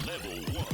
Level 1.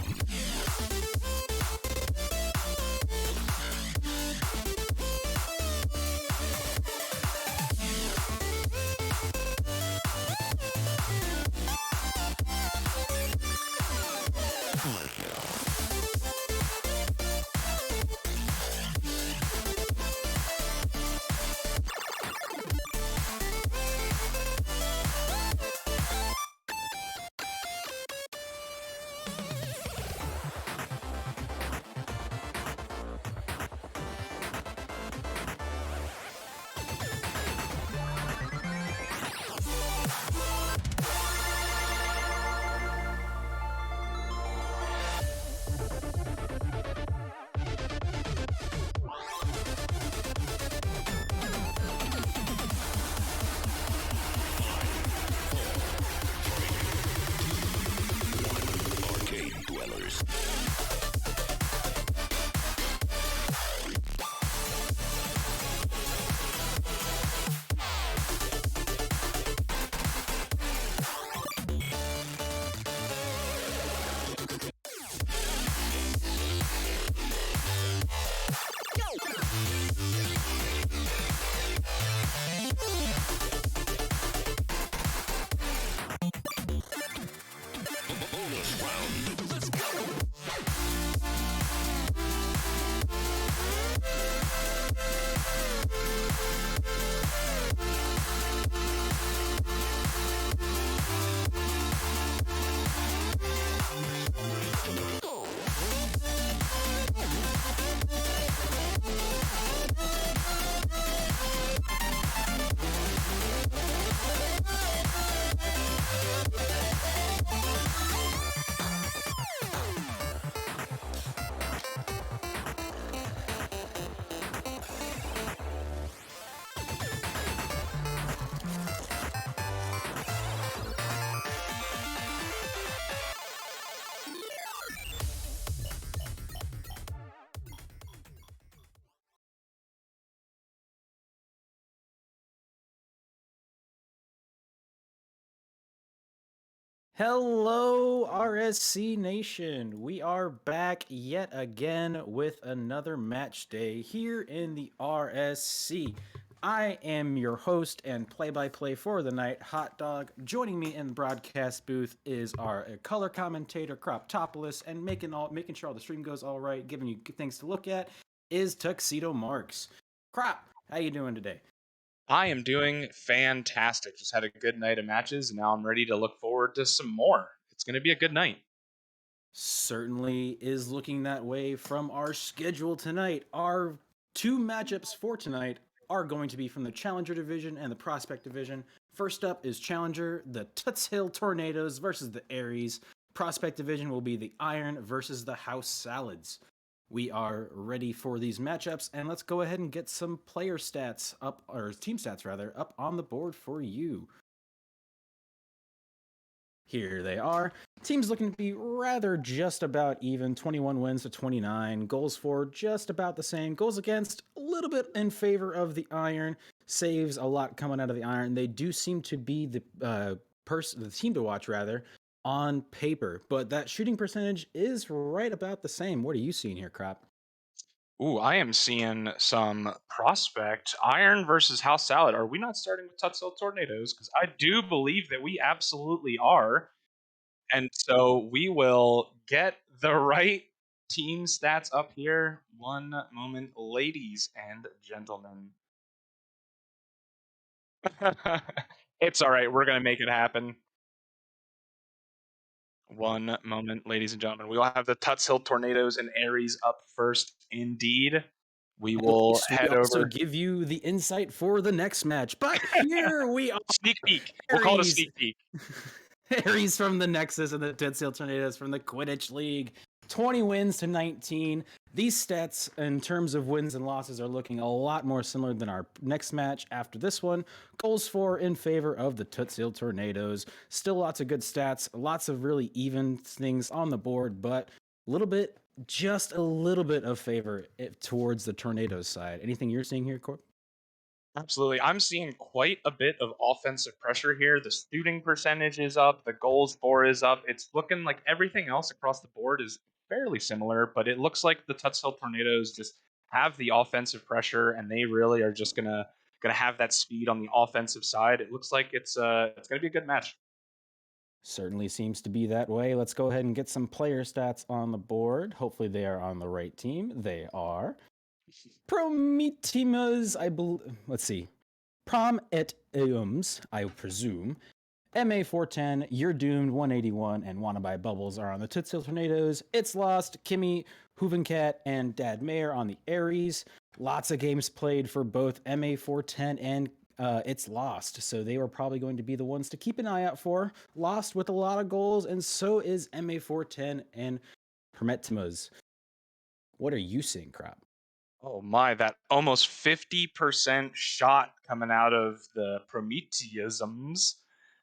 Arcade Dwellers. Bonus round. Let's go. Hello, RSC Nation. We are back yet again with another match day here in the RSC. I am your host and play-by-play for the night, Hot Dog. Joining me in the broadcast booth is our color commentator, Croptopolis, and making sure all the stream goes all right, giving you things to look at, is Tuxedo Marks. Crop, how you doing today? I am doing fantastic. Just had a good night of matches, and now I'm ready to look forward to some more. It's going to be a good night. Certainly is looking that way from our schedule tonight. Our two matchups for tonight are going to be from the Challenger Division and the Prospect Division. First up is Challenger, the Tutshill Tornadoes versus the Aries. Prospect Division will be the Iron versus the House Salads. We are ready for these matchups, and let's go ahead and get some player stats up, or team stats rather, up on the board for you. Here they are. Teams looking to be rather just about even, 21 wins to 29. Goals for just about the same. Goals against a little bit in favor of the Iron. Saves a lot coming out of the Iron. They do seem to be the team to watch rather on paper, but that shooting percentage is right about the same. What are you seeing here, Crop? Ooh, I am seeing some prospect Iron versus House Salad. Are we not starting with Tutshill Tornadoes? Because I do believe that we absolutely are. And so we will get the right team stats up here. One moment, ladies and gentlemen. It's all right. We're going to make it happen. One moment, ladies and gentlemen. We will have the Tutshill Tornadoes and Aries up first. Indeed, we will head we also over. give you the insight for the next match. But here we are. Sneak peek. We'll call it a Aries. sneak peek. Aries from the Nexus and the Tutshill Tornadoes from the Quidditch League. 20 wins to 19. These stats in terms of wins and losses are looking a lot more similar than our next match after this one. Goals for in favor of the Tutshill Tornadoes. Still lots of good stats, lots of really even things on the board, but just a little bit of favor towards the Tornadoes side. Anything you're seeing here, Corp? Absolutely. I'm seeing quite a bit of offensive pressure here. The shooting percentage is up, the goals for is up. It's looking like everything else across the board is fairly similar, but it looks like the Tutshill Tornadoes just have the offensive pressure and they really are just gonna have that speed on the offensive side. It looks like it's gonna be a good match. Certainly seems to be that way. Let's go ahead and get some player stats on the board. Hopefully, they are on the right team. They are. Prometheus, I believe. Let's see. Prom et Eums, I presume. MA410, You're Doomed, 181, and Wanna Buy Bubbles are on the Tutshill Tornadoes. It's Lost, Kimmy, Hoovencat, and Dad Mayer on the Aries. Lots of games played for both MA410 and It's Lost, so they were probably going to be the ones to keep an eye out for. Lost with a lot of goals, and so is MA410 and Prometheus. What are you seeing, Crop? Oh my, that almost 50% shot coming out of the Prometheusms.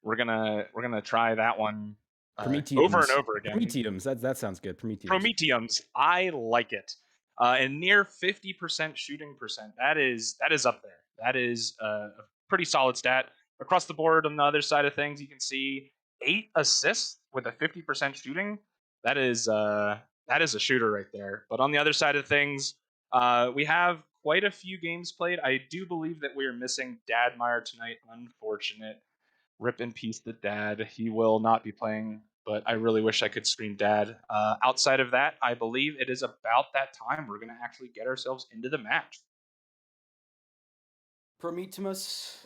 We're gonna try that one over and Prometheums. over again. Prometheums. That sounds good. Prometheums. Prometheums, I like it. And near 50% shooting percent. That is up there. That is a pretty solid stat across the board. On the other side of things, you can see 8 assists with a 50% shooting. That is a shooter right there. But on the other side of things, we have quite a few games played. I do believe that we are missing Dadmeyer tonight. Unfortunate. Rip in peace to Dad. He will not be playing, but I really wish I could scream Dad. Outside of that, I believe it is about that time we're going to actually get ourselves into the match. Prometheus,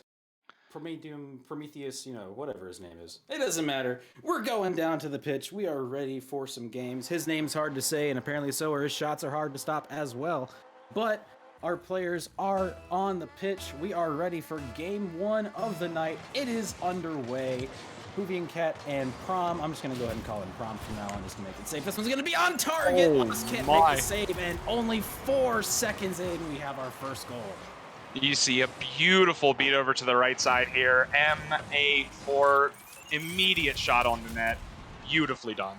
whatever his name is. It doesn't matter. We're going down to the pitch. We are ready for some games. His name's hard to say, and apparently so are his shots are hard to stop as well. But our players are on the pitch. We are ready for game one of the night. It is underway. Hoovencat and Prom. I'm just going to go ahead and call him Prom from now on just to make it safe. This one's going to be on target. Oh, Lost can't my. make the save, and only 4 seconds in, we have our first goal. You see a beautiful beat over to the right side here. MA4, immediate shot on the net. Beautifully done.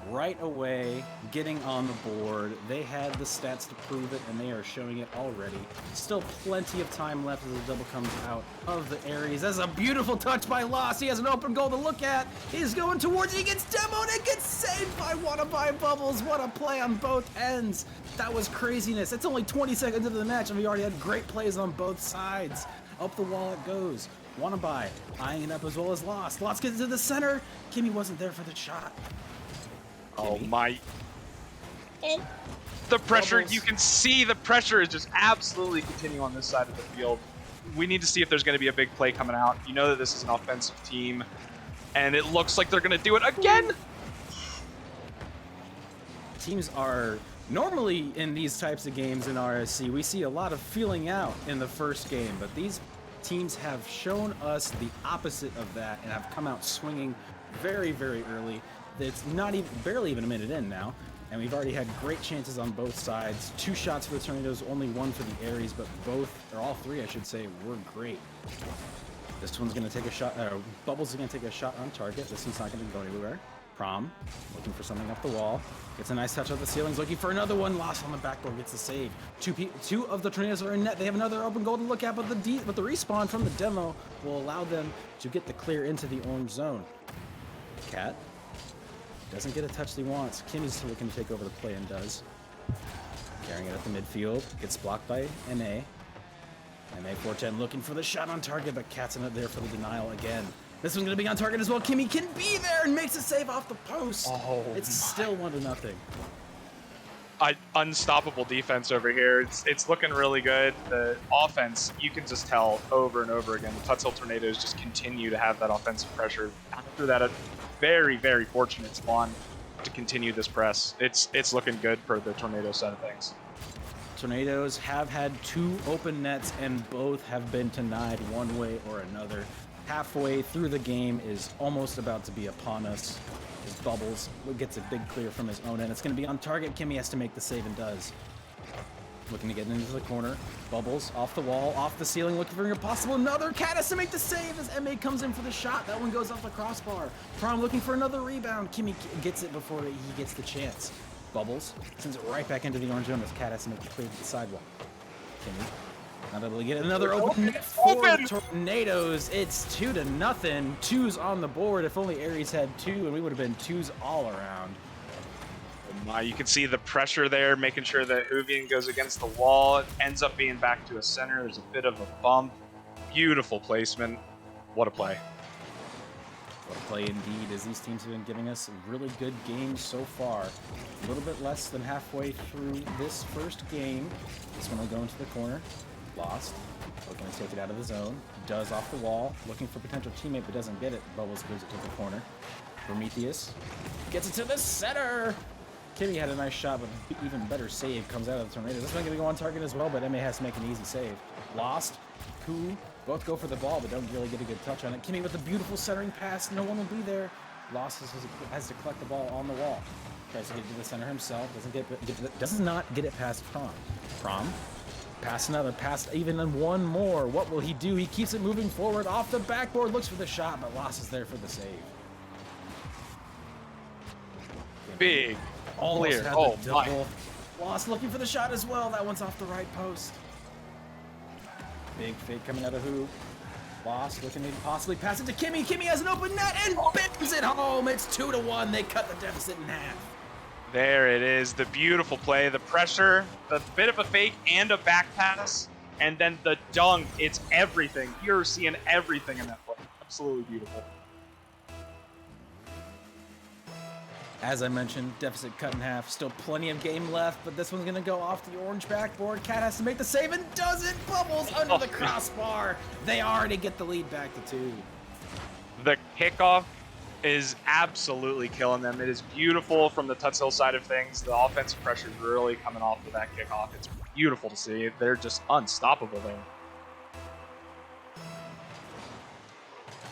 Right away, getting on the board. They had the stats to prove it, and they are showing it already. Still plenty of time left as the double comes out of the Aries. That's a beautiful touch by Lost. He has an open goal to look at. He's going towards it. He gets demoed and gets saved by Wanna Buy Bubbles. What a play on both ends. That was craziness. It's only 20 seconds into the match, and we already had great plays on both sides. Up the wall it goes. Wanna Buy, eyeing it up as well as Lost. Lost gets to the center. Kimmy wasn't there for the shot. Oh my. Oh, the pressure, Bubbles. you can see the pressure is just absolutely continuing on this side of the field. We need to see if there's going to be a big play coming out. You know that this is an offensive team, and it looks like they're going to do it again. Teams are normally in these types of games in RSC, we see a lot of feeling out in the first game, but these teams have shown us the opposite of that and have come out swinging very, very early. It's not even barely even a minute in now, and we've already had great chances on both sides. 2 shots for the Tornadoes, only 1 for the Aries, but both, or all 3, I should say, were great. This one's going to take a shot. Bubbles is going to take a shot on target. This one's not going to go anywhere. Prom, looking for something up the wall. Gets a nice touch off the ceilings, looking for another one. Lost on the backboard, gets the save. 2 of the Tornadoes are in net. They have another open goal to look at, but the respawn from the demo will allow them to get the clear into the orange zone. Cat doesn't get a touch he wants. Kimmy's looking to take over the play and does. Carrying it at the midfield. Gets blocked by MA. MA410 looking for the shot on target, but Cat's in it there for the denial again. This one's going to be on target as well. Kimmy can be there and makes a save off the post. Oh, it's still 1-0. Unstoppable defense over here. It's looking really good. The offense, you can just tell over and over again. The Tutshill Tornadoes just continue to have that offensive pressure. After that, a very, very fortunate spawn to continue this press. It's looking good for the Tornado side of things. Tornadoes have had 2 open nets, and both have been denied one way or another. Halfway through the game is almost about to be upon us. His Bubbles gets a big clear from his own end. It's going to be on target. Kimmy has to make the save and does. Looking to get into the corner. Bubbles off the wall, off the ceiling, looking for impossible. Another Cat has to make the save as MA comes in for the shot. That one goes off the crossbar. Prom looking for another rebound. Kimmy gets it before he gets the chance. Bubbles sends it right back into the orange zone as Cat has to make the clear to the sidewalk. Kimmy not able to get another open net for the Tornadoes. It's 2-0. 2's on the board. If only Aries had 2, and we would have been 2's all around. You can see the pressure there, making sure that Hoovian goes against the wall. It ends up being back to a center. There's a bit of a bump. Beautiful placement. What a play. What a play indeed, as these teams have been giving us really good games so far. A little bit less than halfway through this first game. This one will go into the corner. Lost. Looking to take it out of the zone. Does off the wall. Looking for potential teammate, but doesn't get it. Bubbles gives it to the corner. Prometheus gets it to the center. Kimmy had a nice shot, but even better save comes out of the Tornado. This one going to go on target as well, but MA has to make an easy save. Lost. Koo. Both go for the ball, but don't really get a good touch on it. Kimmy with a beautiful centering pass. No one will be there. Lost has to collect the ball on the wall. Tries to get to the center himself. Does not get it past Prom. Prom. Pass another. Pass even one more. What will he do? He keeps it moving forward off the backboard. Looks for the shot, but Lost is there for the save. Big. Almost Clear. had Oh, the double. Lost looking for the shot as well. That one's off the right post. Big fake coming out of Who. Lost looking to possibly pass it to Kimmy. Kimmy has an open net and bends it home. It's 2-1. They cut the deficit in half. There it is. The beautiful play. The pressure, the bit of a fake and a back pass, and then the dunk. It's everything. You're seeing everything in that play. Absolutely beautiful. As I mentioned, deficit cut in half. Still plenty of game left, but this one's going to go off the orange backboard. Cat has to make the save and doesn't. Bubbles under the crossbar. They already get the lead back to 2. The kickoff is absolutely killing them. It is beautiful from the Tutshill side of things. The offensive pressure is really coming off of that kickoff. It's beautiful to see. They're just unstoppable there.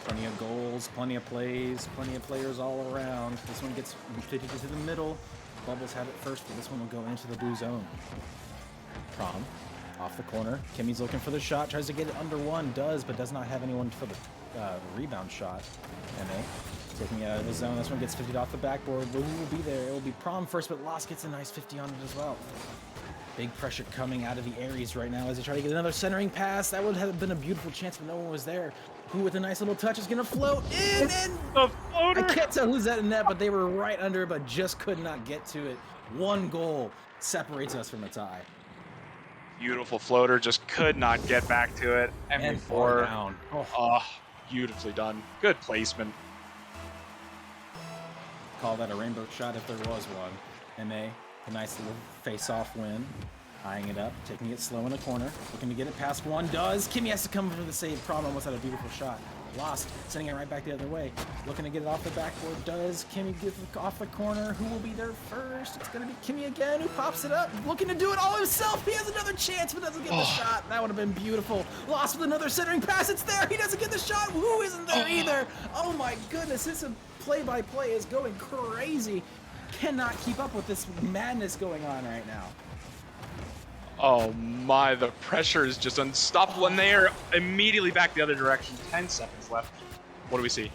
Plenty of goals, plenty of plays, plenty of players all around. This one gets fitted to the middle. Bubbles had it first, but this one will go into the blue zone. Prom, off the corner. Kimmy's looking for the shot, tries to get it under one, does, but does not have anyone for the rebound shot. MA taking it out of the zone. This one gets 50 off the backboard. Who will be there? It will be Prom first, but Lost gets a nice 50 on it as well. Big pressure coming out of the Aries right now as they try to get another centering pass. That would have been a beautiful chance, but no one was there. Who with a nice little touch is going to float in, and I can't tell who's at the net, but they were right under, but just could not get to it. One goal separates us from a tie. Beautiful floater, just could not get back to it. And 4 down. Oh, beautifully done. Good placement. Call that a rainbow shot if there was one. MA, a nice little face-off win. Eyeing it up, taking it slow in the corner, looking to get it past one, does. Kimmy has to come for the save. Prom almost had a beautiful shot. Lost, sending it right back the other way. Looking to get it off the backboard, does. Kimmy gets it off the corner. Who will be there first? It's going to be Kimmy again, who pops it up, looking to do it all himself. He has another chance, but doesn't get the shot. That would have been beautiful. Lost with another centering pass. It's there. He doesn't get the shot. Who isn't there either? Oh my goodness, this play-by-play is going crazy. Cannot keep up with this madness going on right now. Oh my, the pressure is just unstoppable, and they are immediately back the other direction. 10 seconds left. What do we see?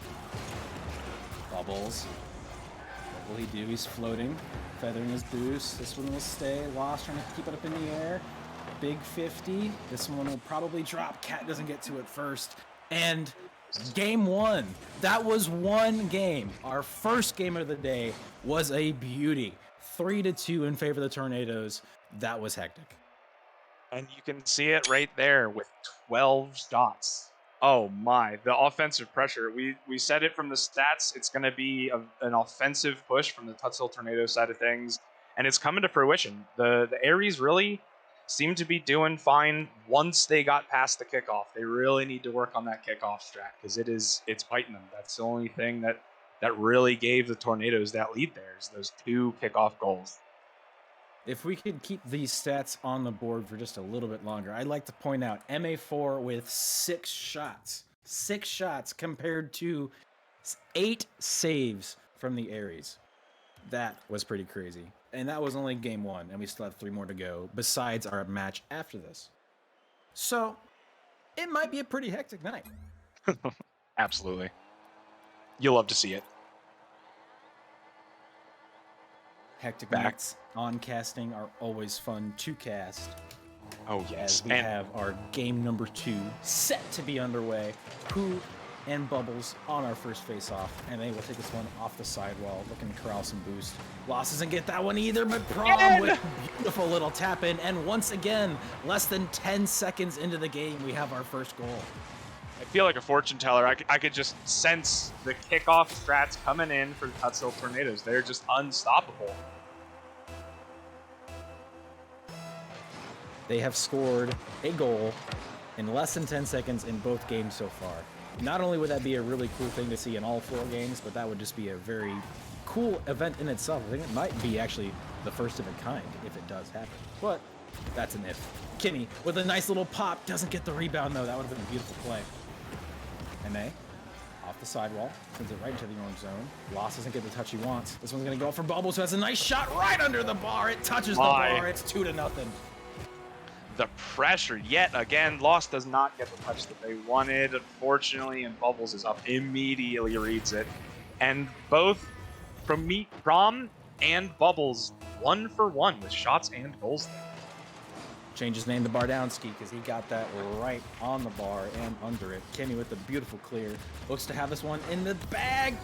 Bubbles. What will he do? He's floating, feathering his boost. This one will stay. Lost, trying to keep it up in the air. Big 50. This one will probably drop. Cat doesn't get to it first. And game 1. That was one game. Our first game of the day was a beauty. 3-2 in favor of the Tornadoes. That was hectic. And you can see it right there with 12 dots. Oh my, the offensive pressure. We said it from the stats. It's going to be an offensive push from the Tutshill Tornado side of things, and it's coming to fruition. The Aries really seem to be doing fine once they got past the kickoff. They really need to work on that kickoff strat because it's biting them. That's the only thing that really gave the Tornadoes that lead there is those 2 kickoff goals. If we could keep these stats on the board for just a little bit longer, I'd like to point out MA4 with 6 shots. 6 shots compared to 8 saves from the Aries. That was pretty crazy. And that was only game 1, and we still have 3 more to go, besides our match after this. So, it might be a pretty hectic night. Absolutely. You'll love to see it. Hectic nights on casting are always fun to cast. Oh, yes. As we And have our game number 2 set to be underway. Pooh and Bubbles on our first face-off, and they will take this one off the sidewall, looking to corral some boost. Loss doesn't get that one either, but Prom with beautiful little tap-in, and once again, less than 10 seconds into the game, we have our first goal. I feel like a fortune teller. I could just sense the kickoff strats coming in for the Tutshill Tornadoes. They're just unstoppable. They have scored a goal in less than 10 seconds in both games so far. Not only would that be a really cool thing to see in all 4 games, but that would just be a very cool event in itself. I think it might be actually the first of a kind if it does happen. But that's an if. Kimmy with a nice little pop, doesn't get the rebound though. That would have been a beautiful play. MA off the sidewall, sends it right into the orange zone. Loss doesn't get the touch he wants. This one's gonna go for Bubbles, who has a nice shot right under the bar. It touches the bar. It's 2-0. The pressure yet again. Lost does not get the touch that they wanted, unfortunately, and Bubbles is up immediately, reads it. And both Prom and Bubbles 1 for 1 with shots and goals there. Changed his name to Bardowski because he got that right on the bar and under it. Kenny with the beautiful clear. Looks to have this one in the bag.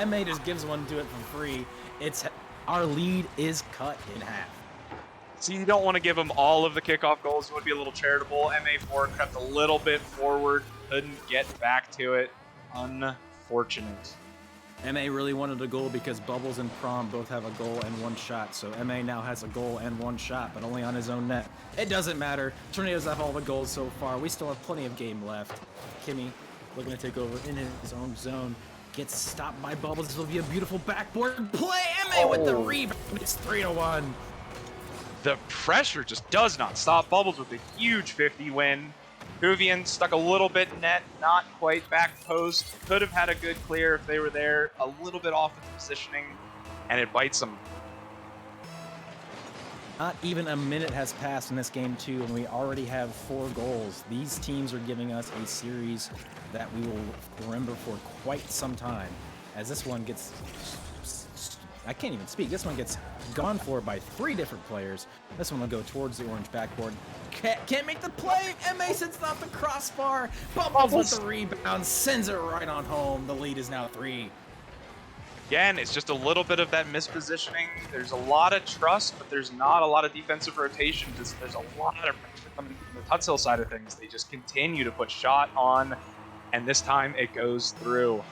MA just gives one to it for free. Our lead is cut in half. See, you don't want to give them all of the kickoff goals. It would be a little charitable. MA4 crept a little bit forward, couldn't get back to it. Unfortunate. MA really wanted a goal because Bubbles and Prom both have a goal and 1 shot. So MA now has a goal and 1 shot, but only on his own net. It doesn't matter. Tornadoes have all the goals so far. We still have plenty of game left. Kimmy looking to take over in his own zone. Gets stopped by Bubbles. This will be a beautiful backboard play. MA with the rebound. It's 3-1. The pressure just does not stop. Bubbles with a huge 50 win. Huvian stuck a little bit in net, not quite back post. Could have had a good clear if they were there. A little bit off with the positioning, and it bites them. Not even a minute has passed in this game 2, and we already have 4 goals. These teams are giving us a series that we will remember for quite some time, as this one gets... I can't even speak. This one gets gone for by 3 different players. This one will go towards the orange backboard. Can't make the play. MA sends it off the crossbar. Bubbles with the rebound. Sends it right on home. The lead is now 3. Again, it's just a little bit of that mispositioning. There's a lot of trust, but there's not a lot of defensive rotation. There's a lot of pressure coming from the Tutshill side of things. They just continue to put shot on, and this time it goes through.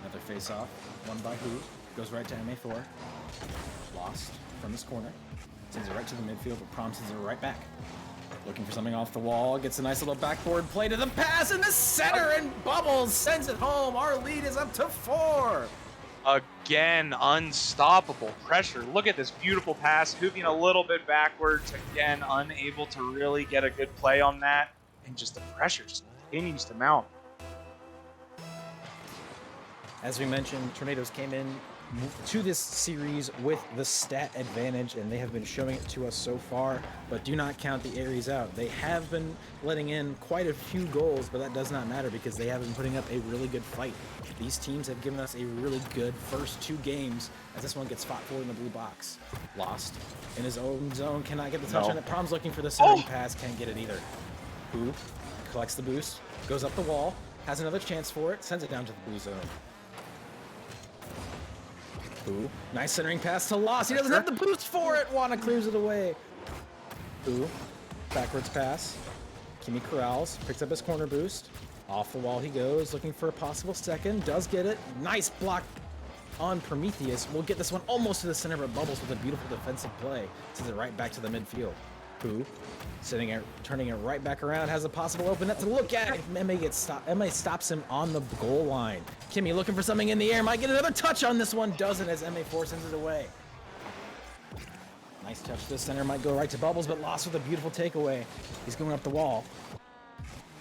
Another face-off. Won by Who. Goes right to MA4. Lost from this corner. Sends it right to the midfield, but Prom sends it right back. Looking for something off the wall. Gets a nice little backboard play to the pass in the center, and Bubbles sends it home. Our lead is up to 4. Again, unstoppable pressure. Look at this beautiful pass. Hooping a little bit backwards. Again, unable to really get a good play on that. And just the pressure just continues to mount. As we mentioned, Tornadoes came in to this series with the stat advantage, and they have been showing it to us so far, but do not count the Aries out. They have been letting in quite a few goals, but that does not matter because they have been putting up a really good fight. These teams have given us a really good first 2 games, as this one gets fought for in the blue box. Lost in his own zone, cannot get the touch on it. Prom's looking for the centering pass, can't get it either. Who collects the boost, goes up the wall, has another chance for it, sends it down to the blue zone. Ooh, nice centering pass to Loss. He doesn't have the boost for it. Wana clears it away. Ooh, backwards pass. Kimmy corrals, picks up his corner boost. Off the wall he goes, looking for a possible second. Does get it. Nice block on Prometheus. We'll get this one almost to the center, but Bubbles with a beautiful defensive play. Sends it right back to the midfield. Ooh, turning it right back around, has a possible open net to look at. MA gets stopped. MA stops him on the goal line. Kimmy looking for something in the air, might get another touch on this one, doesn't, as MA4 sends it away. Nice touch to the center, might go right to Bubbles, but Lost with a beautiful takeaway. He's going up the wall.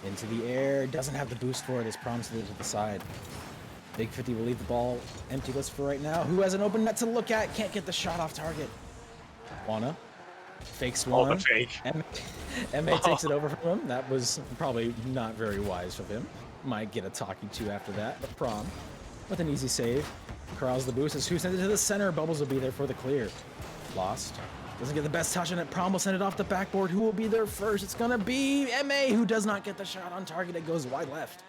Into the air, doesn't have the boost for it, as Prom's to the side. Big 50 will leave the ball emptyless for right now. Who has an open net to look at? Can't get the shot off target. Wana fakes one. Oh, the fake. MA takes it over from him. That was probably not very wise of him. Might get a talking to after that, but Prom with an easy save. Corrals the boost as Who sends it to the center. Bubbles will be there for the clear. Lost. Doesn't get the best touch on it. Prom will send it off the backboard. Who will be there first? It's gonna be MA, who does not get the shot on target. It goes wide left.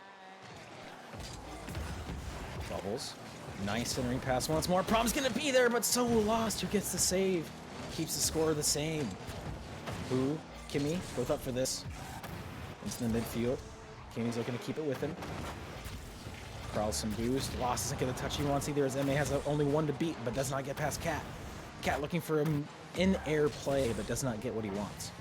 Bubbles. Nice centering pass once more. Prom's gonna be there, but so lost. Who gets the save? Keeps the score the same. Who? Kimmy, both up for this. Into the midfield. Kimmy's looking to keep it with him. Prowls some boost. Lost doesn't get the touch he wants either, as MA has only one to beat, but does not get past Cat. Cat looking for him in-air play, but does not get what he wants.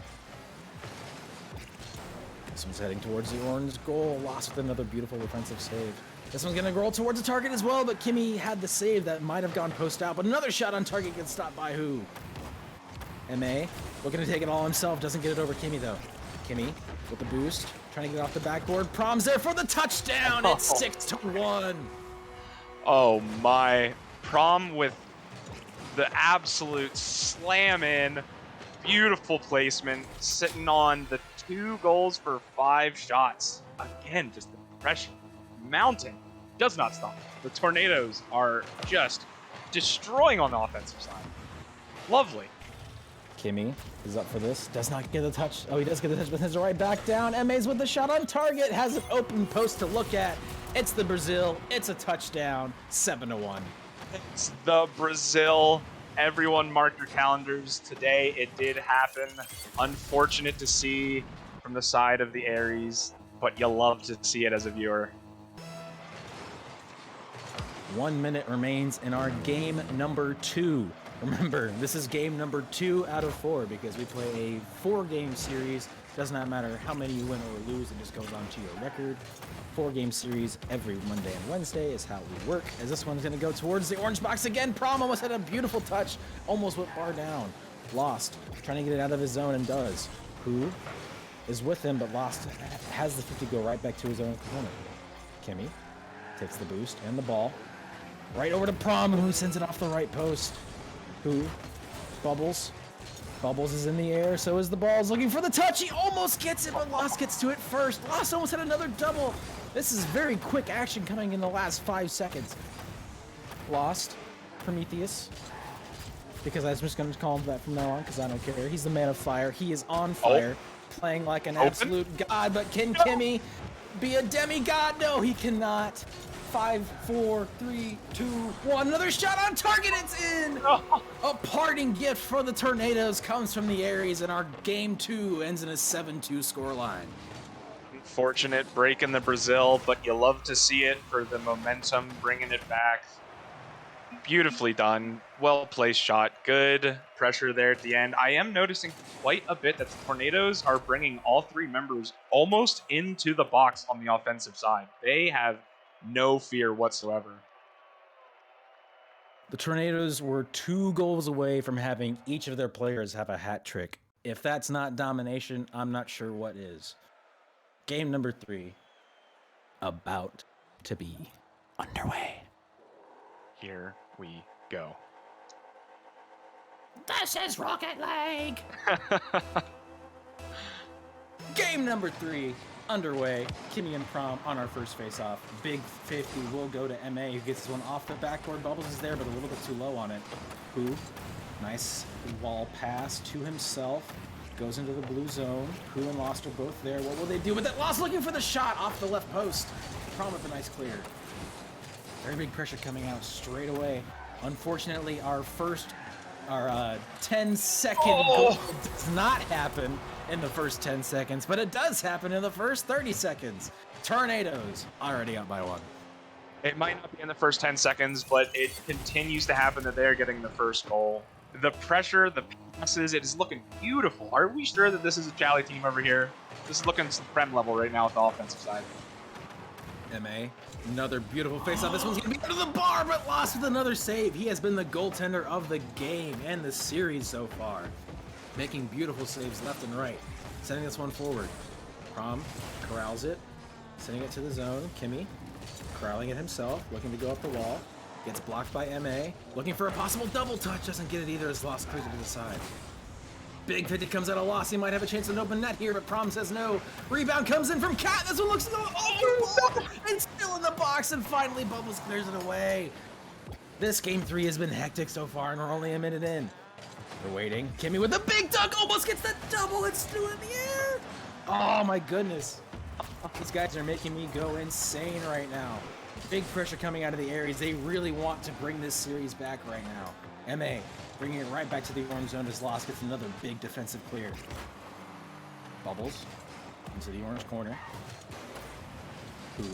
This one's heading towards the orange goal. Lost with another beautiful defensive save. This one's gonna roll towards the target as well, but Kimmy had the save that might have gone post out, but another shot on target gets stopped by who? MA, looking to take it all himself, doesn't get it over Kimmy though. Kimmy with the boost, trying to get off the backboard. Prom's there for the touchdown. It's 6-1. Oh my. Prom with the absolute slam in. Beautiful placement. Sitting on the 2 goals for 5 shots. Again, just the pressure mounting. Does not stop. The Tornadoes are just destroying on the offensive side. Lovely. Kimmy is up for this. Does not get the touch. Oh, he does get the touch, but he's right back down. MA's with the shot on target. Has an open post to look at. It's the Brazil. It's a touchdown. 7-1. It's the Brazil. Everyone mark your calendars. Today it did happen. Unfortunate to see from the side of the Aries, but you love to see it as a viewer. 1 minute remains in our game number 2. Remember, this is game number 2 out of 4 because we play a 4-game series. Does not matter how many you win or lose, it just goes on to your record. 4-game series every Monday and Wednesday is how we work. As this one's gonna go towards the orange box again. Prom almost had a beautiful touch, almost went far down. Lost, trying to get it out of his zone and does. Who is with him, but Lost has the 50 go right back to his own opponent. Kimmy takes the boost and the ball. Right over to Prom, who sends it off the right post. Who? Bubbles. Bubbles is in the air, so is the Balls looking for the touch. He almost gets it, but Lost gets to it first. Lost almost had another double. This is very quick action coming in the last 5 seconds. Lost. Prometheus. Because I'm just going to call him that from now on, because I don't care. He's the man of fire. He is on fire, playing like an absolute god. But can Kimmy be a demigod? No, he cannot. 5, 4, 3, 2, 1. Another shot on target. It's in. A parting gift for the Tornadoes comes from the Aries, and our game 2 ends in a 7-2 scoreline. Unfortunate break in the Brazil, but you love to see it for the momentum, bringing it back. Beautifully done. Well-placed shot. Good pressure there at the end. I am noticing quite a bit that the Tornadoes are bringing all 3 members almost into the box on the offensive side. They have no fear whatsoever. The Tornadoes were 2 goals away from having each of their players have a hat trick. If that's not domination, I'm not sure what is. Game number 3, about to be underway. Here we go. This is Rocket League! Game number 3 underway. Kimmy and Prom on our first face-off. Big 50 will go to MA, who gets this one off the backboard. Bubbles is there, but a little bit too low on it. Who? Nice wall pass to himself. Goes into the blue zone. Who and Lost are both there. What will they do with it? Lost looking for the shot off the left post. Prom with a nice clear. Very big pressure coming out straight away. Unfortunately, our 10-second goal does not happen in the first 10 seconds, but it does happen in the first 30 seconds. Tornadoes already up by 1. It might not be in the first 10 seconds, but it continues to happen that they're getting the first goal. The pressure, the passes, it is looking beautiful. Are we sure that this is a Jolly team over here? This is looking Supreme level right now with the offensive side. MA, another beautiful face-off. This one's going to be under the bar, but Lost with another save. He has been the goaltender of the game and the series so far, making beautiful saves left and right. Sending this one forward. Prom corrals it, sending it to the zone. Kimmy corralling it himself, looking to go up the wall. Gets blocked by MA, looking for a possible double touch. Doesn't get it either as Lost clears it to the side. Big 50 comes out of Lost. He might have a chance at an open net here, but Prom says no. Rebound comes in from Cat. This one looks to go and still in the box, and finally Bubbles clears it away. This game 3 has been hectic so far, and we're only a minute in. They're waiting. Kimmy with the big dunk almost gets the double. It's still in the air. Oh my goodness. These guys are making me go insane right now. Big pressure coming out of the Aries. They really want to bring this series back right now. MA bringing it right back to the orange zone as Lost gets another big defensive clear. Bubbles into the orange corner. Who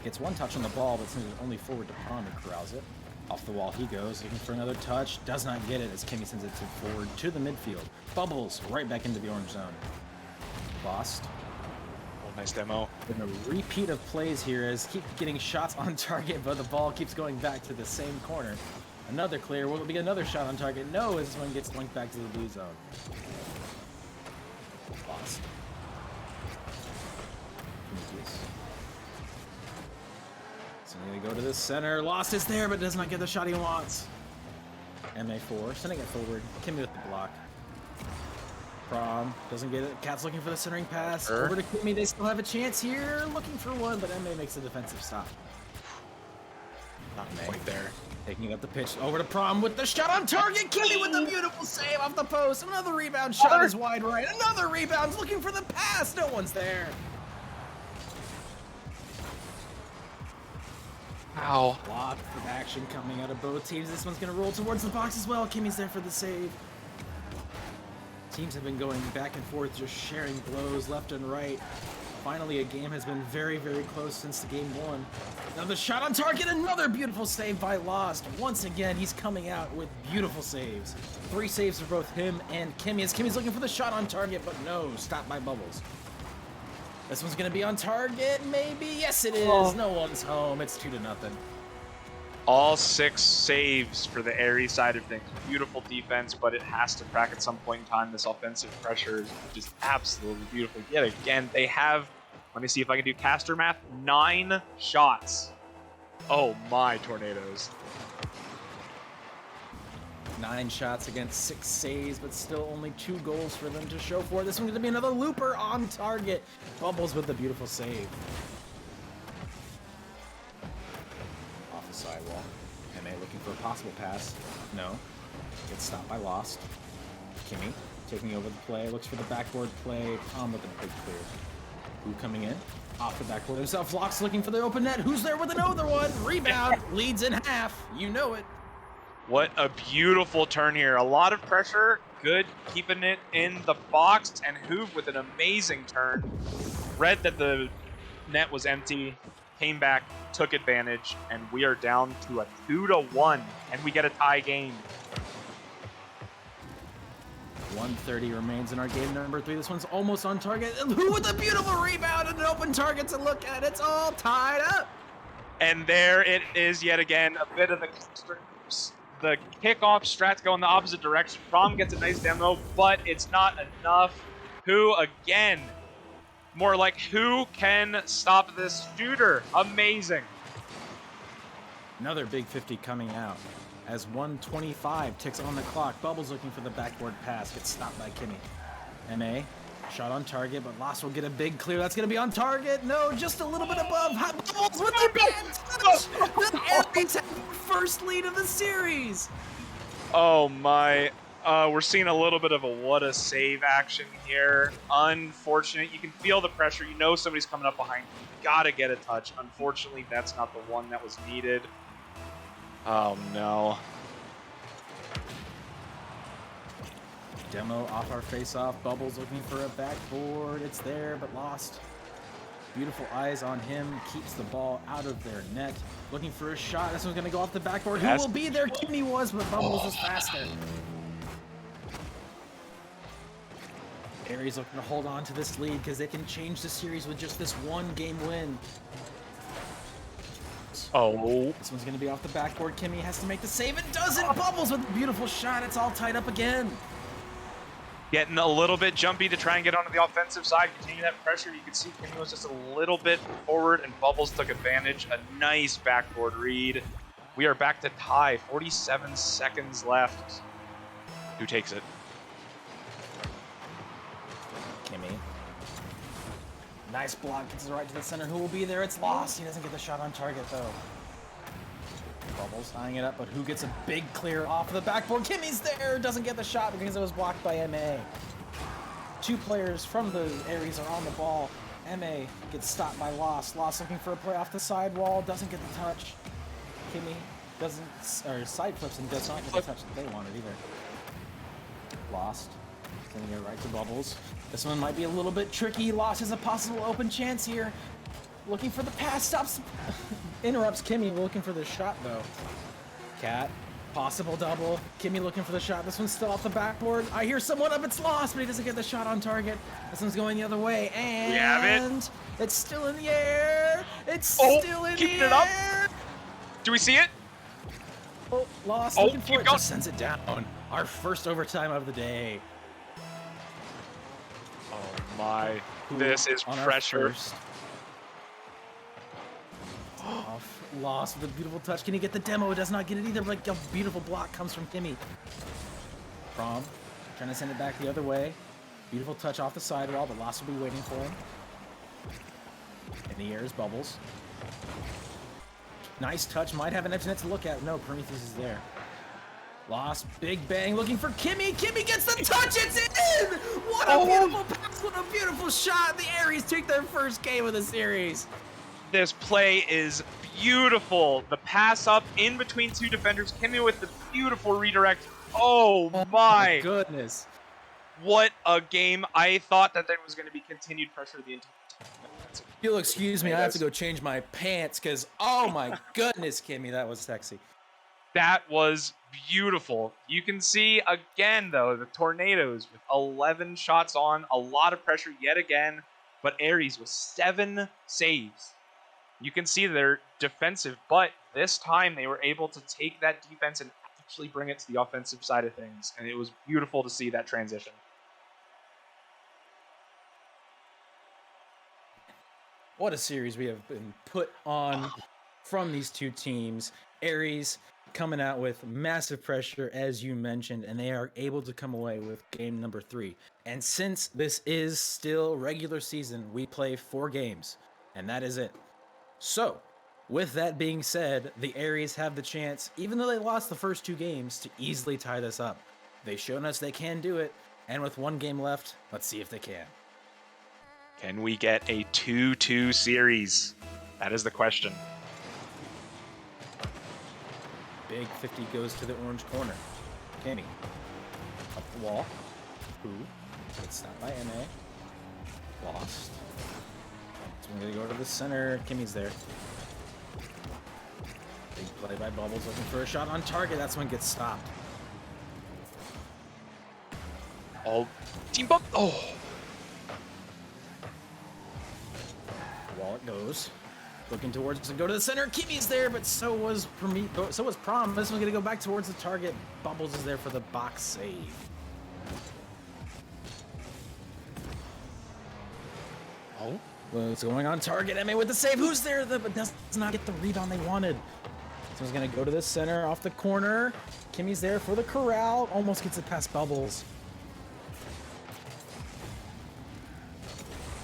gets one touch on the ball, but sends it only forward to Prom who corrals it. Off the wall he goes, looking for another touch. Does not get it as Kimmy sends it forward to the midfield. Bubbles right back into the orange zone. Lost. Oh, nice demo. And a repeat of plays here as keep getting shots on target, but the ball keeps going back to the same corner. Another clear. Will it be another shot on target? No, as this one gets linked back to the blue zone. Lost. So I'm gonna go to the center. Lost is there, but does not get the shot he wants. MA4 sending it forward. Kimmy with the block. Prom doesn't get it. Cat's looking for the centering pass. Sure. Over to Kimmy. They still have a chance here. Looking for one, but MA makes a defensive stop. Not quite there. Taking up the pitch. Over to Prom with the shot on target. Kimmy with the beautiful save off the post. Another rebound shot is wide right. Another rebound. Looking for the pass. No one's there. Ow. Lots of action coming out of both teams. This one's going to roll towards the box as well. Kimmy's there for the save. Teams have been going back and forth, just sharing blows left and right. Finally, a game has been very, very close since the game one. Another shot on target, another beautiful save by Lost. Once again, he's coming out with beautiful saves. 3 saves for both him and Kimmy, as Kimmy's looking for the shot on target, but no, stopped by Bubbles. This one's gonna be on target, maybe? Yes, it is. Oh. No one's home. It's 2-0. All 6 saves for the Aries side of things. Beautiful defense, but it has to crack at some point in time. This offensive pressure is just absolutely beautiful. Yet again, they have, let me see if I can do caster math, 9 shots. Oh my tornadoes. 9 shots against 6 saves, but still only 2 goals for them to show for. This one's gonna be another looper on target. Bubbles with the beautiful save. Off the sidewall. MA looking for a possible pass. No. Gets stopped by Lost. Kimmy taking over the play, looks for the backboard play. Tom with a big clear. Who coming in? Off the backboard himself. Locks looking for the open net. Who's there with another one? Rebound. Leads in half. You know it. What a beautiful turn here. A lot of pressure. Good keeping it in the box. And Hoove with an amazing turn. Read that the net was empty. Came back, took advantage. And we are down to a 2-1. And we get a tie game. 1:30 remains in our game number 3. This one's almost on target. And who with a beautiful rebound and an open target to look at? It's all tied up. And there it is yet again. A bit of the kickoff strats go in the opposite direction. Prom gets a nice demo, but it's not enough. Who again? More like who can stop this shooter? Amazing. Another big 50 coming out as 1:25 ticks on the clock. Bubbles looking for the backboard pass. Gets stopped by Kimmy. MA. Shot on target, but Lost will get a big clear. That's going to be on target. No, just a little bit above. Bubbles with the big touch. The Aries have the first lead of the series. Oh my. We're seeing a little bit of a what a save action here. Unfortunate. You can feel the pressure. You know somebody's coming up behind you. You gotta get a touch. Unfortunately, that's not the one that was needed. Oh no. Demo off our face-off. Bubbles looking for a backboard. It's there, but Lost. Beautiful eyes on him. Keeps the ball out of their net. Looking for a shot. This one's going to go off the backboard. Who will be there? Kimmy was, but Bubbles is faster. Aries looking to hold on to this lead because they can change the series with just this one game win. Oh. This one's going to be off the backboard. Kimmy has to make the save. It doesn't. Bubbles with a beautiful shot. It's all tied up again. Getting a little bit jumpy to try and get onto the offensive side. Continue that pressure. You can see Kimmy was just a little bit forward, and Bubbles took advantage. A nice backboard read. We are back to tie. 47 seconds left. Who takes it? Kimmy. Nice block. Gets it right to the center. Who will be there? It's Lost. He doesn't get the shot on target, though. Bubbles Bubbles eyeing it up, but who gets a big clear off the backboard? Kimmy's there! Doesn't get the shot because it was blocked by MA. 2 players from the Aries are on the ball. MA gets stopped by Lost. Lost looking for a play off the sidewall, doesn't get the touch. Kimmy doesn't, or side flips and does not get the touch that they wanted either. Lost, sending it right to Bubbles. This one might be a little bit tricky. Lost has a possible open chance here. Looking for the pass, stops, interrupts Kimmy, looking for the shot though. Cat, possible double. Kimmy looking for the shot. This one's still off the backboard. I hear someone up, it's Lost, but he doesn't get the shot on target. This one's going the other way, and we have it. It's still in the air. It's still in the keeping air. it up. Do we see it? Oh, Lost looking for it. Just sends it down. Our first overtime of the day. Oh my, this is pressure. Off, Lost with a beautiful touch. Can he get the demo? Does not get it either. Like a beautiful block comes from Kimmy. Prom trying to send it back the other way. Beautiful touch off the sidewall, but Lost will be waiting for him. In the air is Bubbles. Nice touch. Might have an internet to look at. No, Prometheus is there. Lost, big bang, looking for Kimmy. Kimmy gets the touch. It's in! What a beautiful pass! What a beautiful shot! The Aries take their first game of the series. This play is beautiful. The pass up in between 2 defenders. Kimmy with the beautiful redirect. Oh my goodness. What a game. I thought that there was going to be continued pressure the entire time. You'll excuse me, I have to go change my pants because, oh my goodness, Kimmy, that was sexy. That was beautiful. You can see again, though, the Tornadoes with 11 shots on, a lot of pressure yet again, but Aries with 7 saves. You can see they're defensive, but this time they were able to take that defense and actually bring it to the offensive side of things, and it was beautiful to see that transition. What a series we have been put on from these 2 teams. Aries coming out with massive pressure, as you mentioned, and they are able to come away with game number 3. And since this is still regular season, we play 4 games, and that is it. So, with that being said, the Aries have the chance, even though they lost the first 2 games, to easily tie this up. They've shown us they can do it, and with 1 game left, let's see if they can. Can we get a 2-2 series? That is the question. Big 50 goes to the orange corner. Kimmy. Up the wall. Who? Gets stopped by MA. Lost. So we're going to go to the center. Kimmy's there. Big play by Bubbles looking for a shot on target. That's when it gets stopped. Oh, team bump. Oh. Wall it goes. Looking towards to go to the center. Kimmy's there, but so was Prom. This one's gonna go back towards the target. Bubbles is there for the box save. Oh, well, it's going on target. MA with the save. Who's there? But does not get the rebound they wanted. So he's gonna go to the center off the corner. Kimmy's there for the corral. Almost gets it past Bubbles.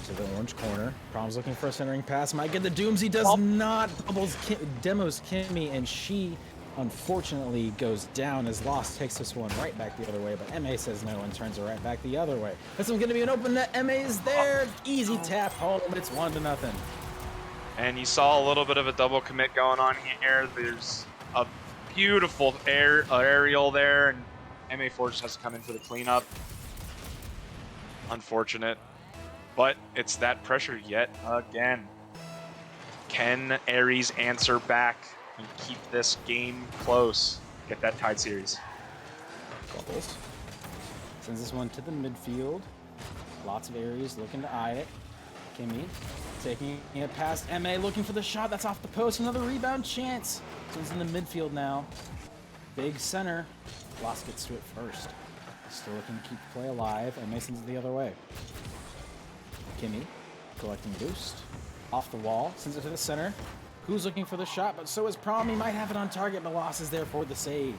To the orange corner. Prom's looking for a centering pass. Might get the dooms. He does not. Bubbles demos Kimmy, and she unfortunately goes down as Lost takes this one right back the other way. But MA says no and turns it right back the other way. This one's going to be an open net. MA is there. Easy tap home. It's 1-0. And you saw a little bit of a double commit going on here. There's a beautiful aerial there, and MA Forge has to come in for the cleanup. Unfortunate. But it's that pressure yet again. Can Aries answer back and keep this game close? Get that tied series. Bubbles sends this one to the midfield. Lots of Aries looking to eye it. Kimmy taking it past MA, looking for the shot. That's off the post. Another rebound chance. So he's in the midfield now. Big center. Lost gets to it first. Still looking to keep the play alive. MA sends it the other way. Kimmy collecting boost off the wall, sends it to the center. Who's looking for the shot? But so is Prom. He might have it on target, but Lost is there for the save.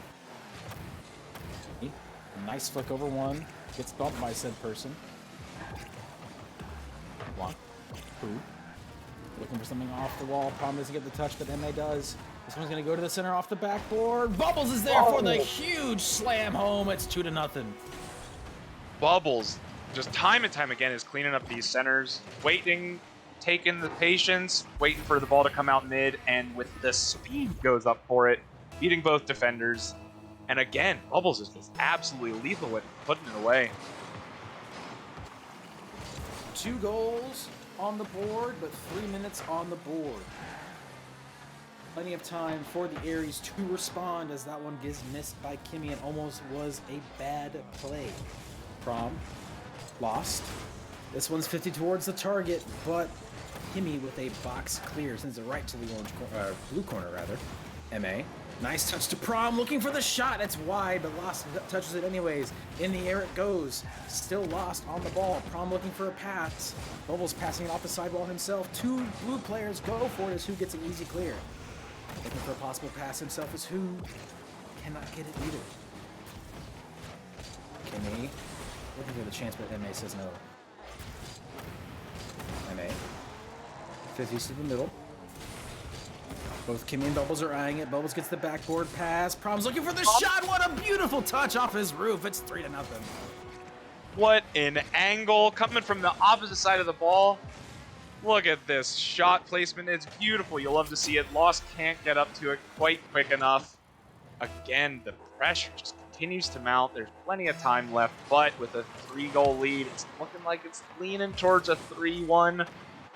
Nice flick over one. Gets bumped by said person. One. Who? Looking for something off the wall. Prom doesn't get the touch, but MA does. This one's going to go to the center off the backboard. Bubbles is there for the huge slam home. It's 2-0. Bubbles, just time and time again, is cleaning up these centers, waiting, taking the patience, waiting for the ball to come out mid, and with the speed goes up for it, beating both defenders. And again, Bubbles is just absolutely lethal with putting it away. 2 goals on the board, but 3 minutes on the board. Plenty of time for the Aries to respond as that one gets missed by Kimmy and almost was a bad play. Prom lost. This one's 50 towards the target, but Kimmy with a box clear sends it right to the blue corner rather. MA. Nice touch to Prom, looking for the shot. It's wide, but Lost touches it anyways. In the air it goes. Still Lost on the ball. Prom looking for a pass. Bubbles passing it off the sidewall himself. 2 blue players go for it as Who gets an easy clear. Looking for a possible pass himself as Who cannot get it either. Kimmy looking for the chance, but MA says no. MA. 50s to the middle. Both Kimmy and Bubbles are eyeing it. Bubbles gets the backboard pass. Prom's looking for the shot. What a beautiful touch off his roof. It's 3-0. What an angle coming from the opposite side of the ball. Look at this shot placement. It's beautiful. You'll love to see it. Lost can't get up to it quite quick enough. Again, the pressure just continues to mount. There's plenty of time left, but with a 3-goal lead, it's looking like it's leaning towards a 3-1.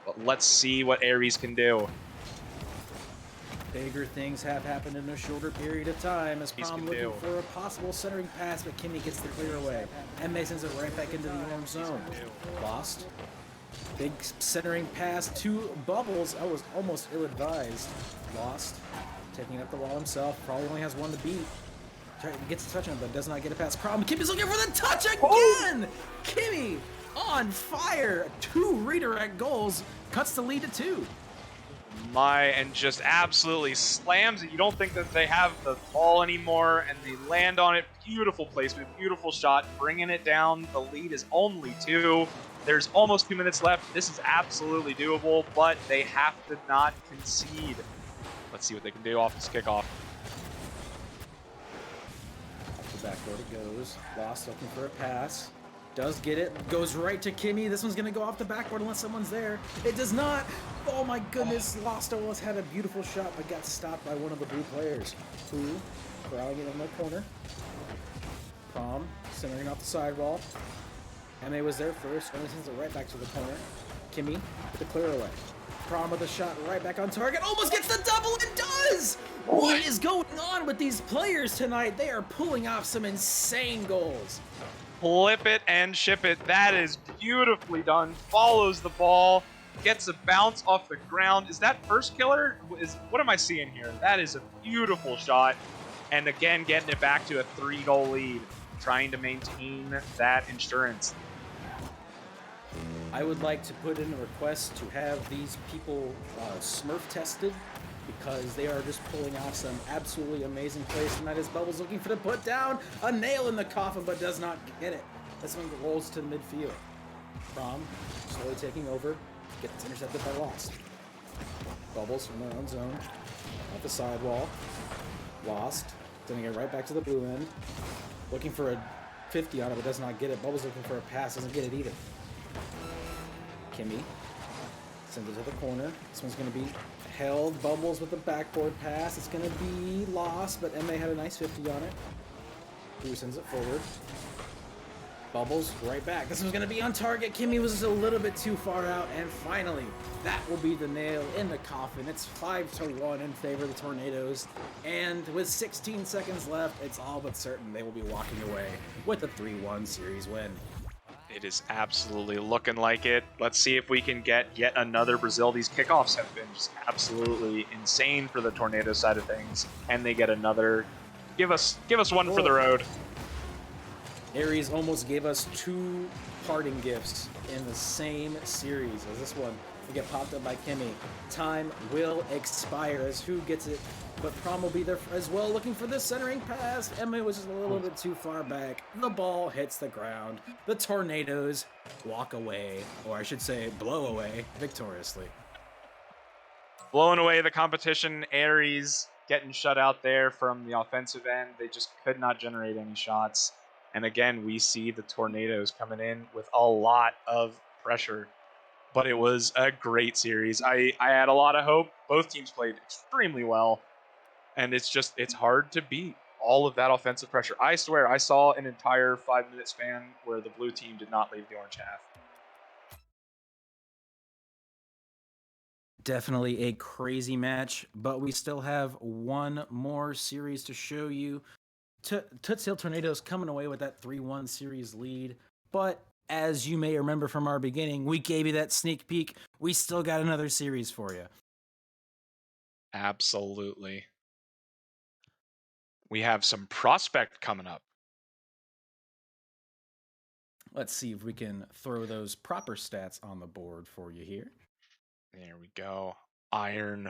But let's see what Aries can do. Bigger things have happened in a shorter period of time as Prom looking for a possible centering pass, but Kimmy gets the clear away. MA sends it right back into the orange zone. Lost. Big centering pass to Bubbles. I was almost ill-advised. Lost. Taking up the wall himself. Probably only has 1 to beat. Gets a touch on it, but does not get a pass. Prom. Kimmy's looking for the touch again! Kimmy on fire. 2 redirect goals. Cuts the lead to 2. And just absolutely slams it. You don't think that they have the ball anymore, and they land on it. Beautiful placement, beautiful shot, bringing it down. The lead is only 2. There's almost 2 minutes left. This is absolutely doable, but they have to not concede. Let's see what they can do off this kickoff. Off the backboard it goes. Lost looking for a pass. Does get it. Goes right to Kimmy. This one's going to go off the backboard unless someone's there. It does not. Oh my goodness. Lost almost had a beautiful shot, but got stopped by one of the blue players. Who corralling it in the corner. Prom centering off the sidewall. MA was there first. Only sends it right back to the corner. Kimmy with the clear away. Prom with a shot right back on target. Almost gets the double and does! What is going on with these players tonight? They are pulling off some insane goals. Flip it and ship it. That is beautifully done. Follows the ball. Gets a bounce off the ground. Is that first killer? What am I seeing here? That is a beautiful shot. And again, getting it back to a 3-goal lead. Trying to maintain that insurance. I would like to put in a request to have these people Smurf tested, because they are just pulling off some absolutely amazing plays tonight as Bubbles looking for the put down. A nail in the coffin, but does not get it. This one rolls to the midfield. Prom slowly taking over. Gets intercepted by Lost. Bubbles from their own zone. Off the sidewall. Lost. Sending it right back to the blue end. Looking for a 50 on it, but does not get it. Bubbles looking for a pass. Doesn't get it either. Kimmy sends it to the corner. This one's going to be held. Bubbles with the backboard pass. It's going to be Lost, but MA had a nice 50 on it. Who sends it forward. Bubbles right back. This one's going to be on target. Kimmy was just a little bit too far out, and finally, that will be the nail in the coffin. It's 5-1 in favor of the Tornadoes, and with 16 seconds left, it's all but certain they will be walking away with a 3-1 series win. It is absolutely looking like it. Let's see if we can get yet another Brazil. These kickoffs have been just absolutely insane for the Tornado side of things, and they get another. Give us one for the road. Aries almost gave us 2 parting gifts in the same series as this one. We get popped up by Kimmy. Time will expire as Who gets it, but Prom will be there as well, looking for the centering pass. Emma was just a little bit too far back. The ball hits the ground. The Tornadoes walk away, or I should say blow away, victoriously. Blowing away the competition, Aries getting shut out there from the offensive end. They just could not generate any shots. And again, we see the Tornadoes coming in with a lot of pressure. But it was a great series. I had a lot of hope. Both teams played extremely well. And it's hard to beat all of that offensive pressure. I swear, I saw an entire 5-minute span where the blue team did not leave the orange half. Definitely a crazy match, but we still have one more series to show you. Tutshill Tornadoes coming away with that 3-1 series lead, but as you may remember from our beginning, we gave you that sneak peek. We still got another series for you. Absolutely. We have some prospect coming up. Let's see if we can throw those proper stats on the board for you here. There we go. Iron